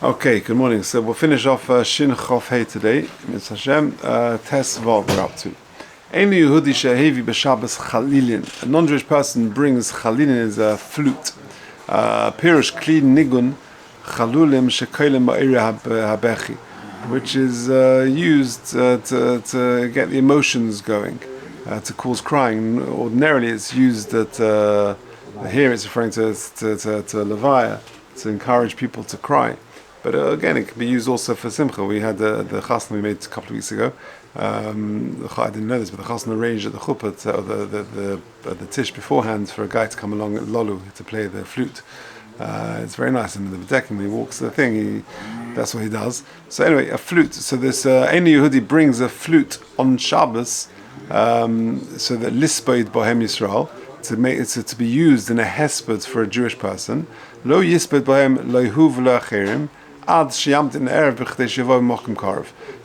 Okay, good morning. So we'll finish off Shin Chof Hey today. Mitzvah Hashem, Tes Vav we're up to. Ein Yehudi shehevi b'Shabbos chalilin. A non-Jewish person brings chalilin is a flute. Pirush kli nigun chalulim shekolim ba'ira habechi, which is used to get the emotions going, to cause crying. Ordinarily, it's used at here. It's referring to Levaya, to encourage people to cry. But again, it can be used also for simcha. We had the chasna we made a couple of weeks ago. I didn't know this, but the chasna arranged at the chuppah, or the tish beforehand, for a guy to come along at lolu to play the flute. It's very nice. And the Techum, he walks the thing. That's what he does. So anyway, a flute. So this Ein Yehudi brings a flute on Shabbos, so that lispoid bohem Yisrael, to make it to be used in a hesped for a Jewish person. Lo yisped bohem loihuv loacherim. You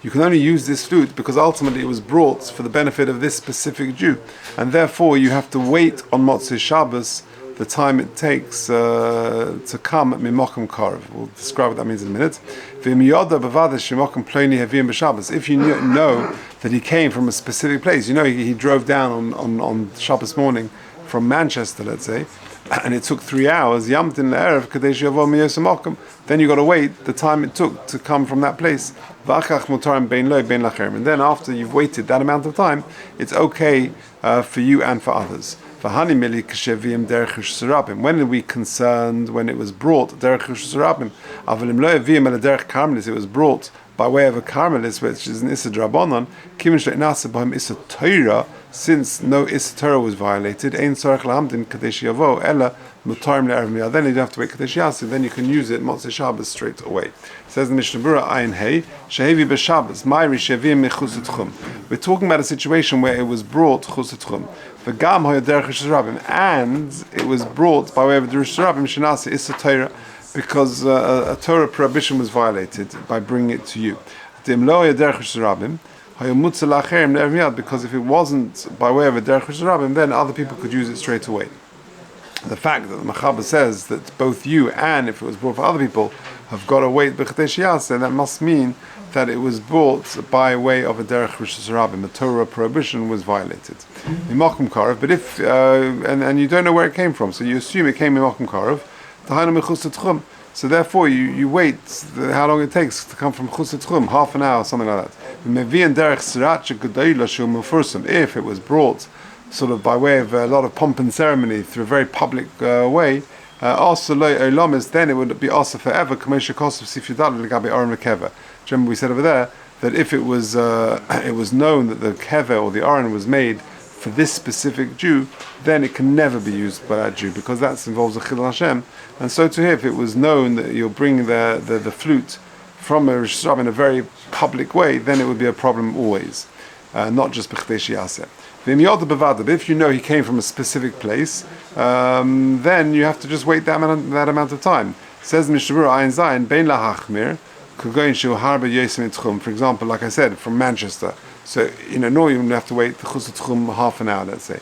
can only use this flute because ultimately it was brought for the benefit of this specific Jew, and therefore you have to wait on Motzei Shabbos the time it takes to come at Mimokum Karv. We'll describe what that means in a minute. If you know that he came from a specific place, he drove down on Shabbos morning from Manchester, let's say, and it took 3 hours, then you got to wait the time it took to come from that place. And then after you've waited that amount of time, it's okay for you and for others. When are we concerned when it was brought? It was brought by way of a Carmelis, which is an Issa Drabanan, since no Issa Torah was violated, then you don't have to wait Kadesh Yasi, then you can use it Motzei Shabbos straight away. It says in Mishnah Berurah Ayin Hey, Shehevi b'Shabbos, Ma'iri Shevim mechus Techum. We're talking about a situation where it was brought chus Techum. V'gam hoya derech Rosh Hashanah, and it was brought by way of the Rosh Hashanah Shenasi Issa Torah, because a Torah prohibition was violated by bringing it to you. Because if it wasn't by way of a derech Rosh Hashanah, then other people could use it straight away. The fact that the Mechaber says that both you and if it was brought for other people have got to wait b'Chadesh Yaseh, that must mean that it was brought by way of a derech Rosh Hashanah. The Torah prohibition was violated. Mimokum Karev, but if and you don't know where it came from, so you assume it came Mimokum Karev. So therefore you wait how long it takes to come from Chus Techum, half an hour, something like that. If it was brought sort of by way of a lot of pomp and ceremony through a very public way, then it would be also forever. Remember we said over there that if it was known that the kever or the aron was made for this specific Jew, then it can never be used by that Jew, because that involves a Chilul Hashem. And so to here, if it was known that you'll bring the flute from a Rosh Hashanah in a very public way, then it would be a problem always, not just b'Chadesh Yaseh. But if you know he came from a specific place, then you have to just wait that amount of time. It says in Mishnah Berurah Ayin Zayin, Bein lahachmir, for example, like I said, from Manchester. So, normally you would have to wait the Chus Techum half an hour, let's say.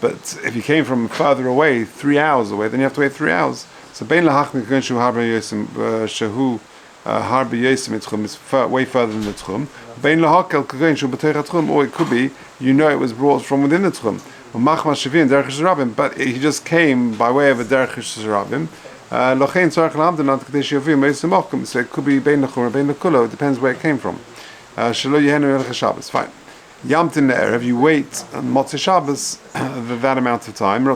But if you came from further away, 3 hours away, then you have to wait 3 hours. So, Bein lahachmir kugoyin shehu harba yosim, shehu harba yosim etchum is way further than the Techum. Bein lahakel kugoyin shehu b'toich Techum, or it could be, it was brought from within the Techum. But he just came by way of a derech Rosh Hashanah. So it could be bein lechum or bein lekulo. It depends where it came from. Fine. Yamtin le'erev, you wait on Motzei Shabbos that amount of time.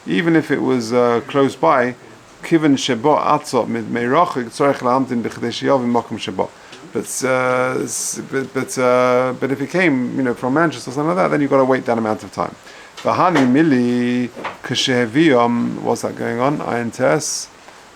Even if it was close by, kiven shebo atzot meirachik tzorech la'amtin b'chadesh yovim mokum shebo. But if it came, from Manchester or something like that, then you've got to wait that amount of time. V'hani mili k'sheheviyom, what's that going on? Ayin tes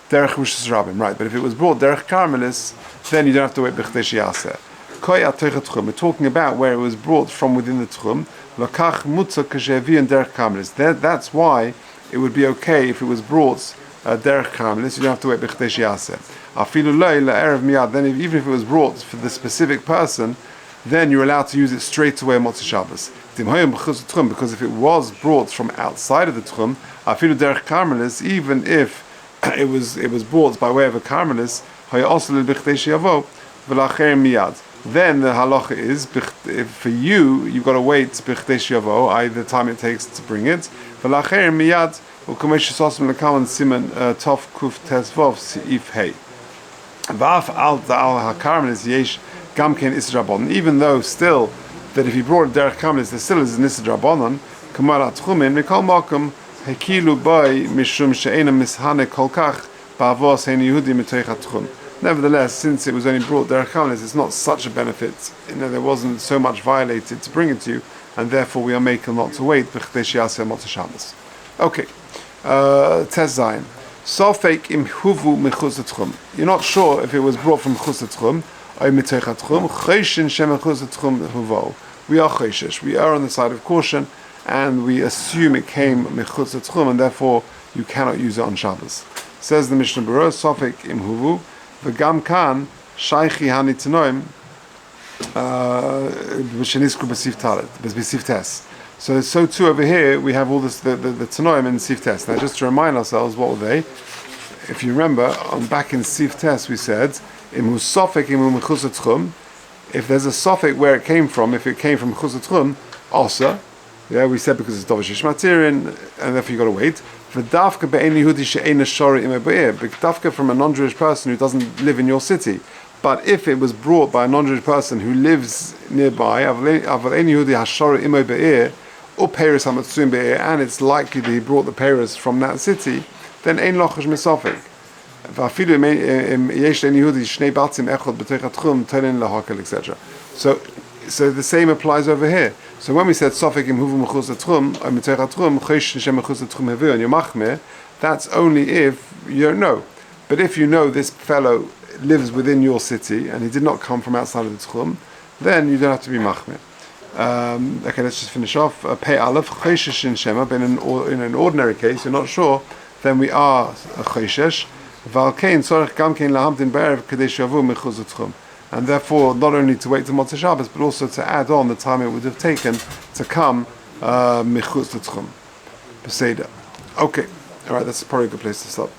derech Rosh Hashanah, right? But if it was brought derech Carmelis, then you don't have to wait b'Chadesh Yaseh. Koi atoich Techum. We're talking about where it was brought from within the Techum. Lakach mutza k'sheheviyom derech Carmelis. That's why it would be okay if it was brought derech Carmelis. You don't have to wait b'Chadesh Yaseh. Afilu loy la'erev miyad. Then even if it was brought for the specific person, then you're allowed to use it straight away on Motzei Shabbos. Because if it was brought from outside of the Techum, afilu derech Carmelis, even if it was brought by way of a karmelis, then the halacha is for you, you've got to wait the time it takes to bring it. Miyad siman tov kuf tesvov seif hey. Even though still that if you brought a derech karmelis, there still is an issa drabanan. Kamar atchumin mikol makom hekilu by mishum she'ena mishane kolkach ba'avos hein Yehudi mitoich atchum. Nevertheless, since it was only brought derech karmelis, it's not such a benefit. There wasn't so much violated to bring it to you, and therefore we are making not to wait. Okay, Tes Zayin. Sofek im huvu mechuz Techum. You're not sure if it was brought from mechuz Techum or mitoich Techum. Choshin shem mechuz Techum huvo. We are choshish. We are on the side of caution, and we assume it came mechuz Techum, and therefore you cannot use it on Shabbos. Says the Mishnah Berurah, Sofek im huvu v'gam kan shaychi hanitanoim v'shenisku b'sif talet b'sif tes. So too over here we have all this the Tanoim and Sif Tes. Now just to remind ourselves, what were they? If you remember, back in Sif Tes we said im husofek im mechuz Techum. If there's a sofek where it came from, if it came from mechuz Techum, also, yeah, we said because it's dovish shmatirin, and therefore you got to wait. V'dafka be'en Yehudi she'ena shori im be'er. V'dafka from a non-Jewish person who doesn't live in your city. But if it was brought by a non-Jewish person who lives nearby, aval ein Yehudi hashori im be'er, and it's likely that he brought the Paris from that city, then ein lochash misofik. So the same applies over here. So when we said sofik im huvu mechuz atchum or mitoich atchum chosh shem mechuz atchum hevu and yomachmeh, that's only if you don't know. But if you know this fellow lives within your city and he did not come from outside of the tchum, then you don't have to be machmeh. Okay, let's just finish off. Pei Aleph, Choshesh in Shema, but in an ordinary case, you're not sure, then we are a Choshesh. Valkein, Sorech Gamkein Lahamdin Be'erev Kadesh Yavu Mechuz Techum. And therefore, not only to wait till Motzei Shabbos, but also to add on the time it would have taken to come Mechuz Techum. Peseda. Okay, alright, that's probably a good place to stop.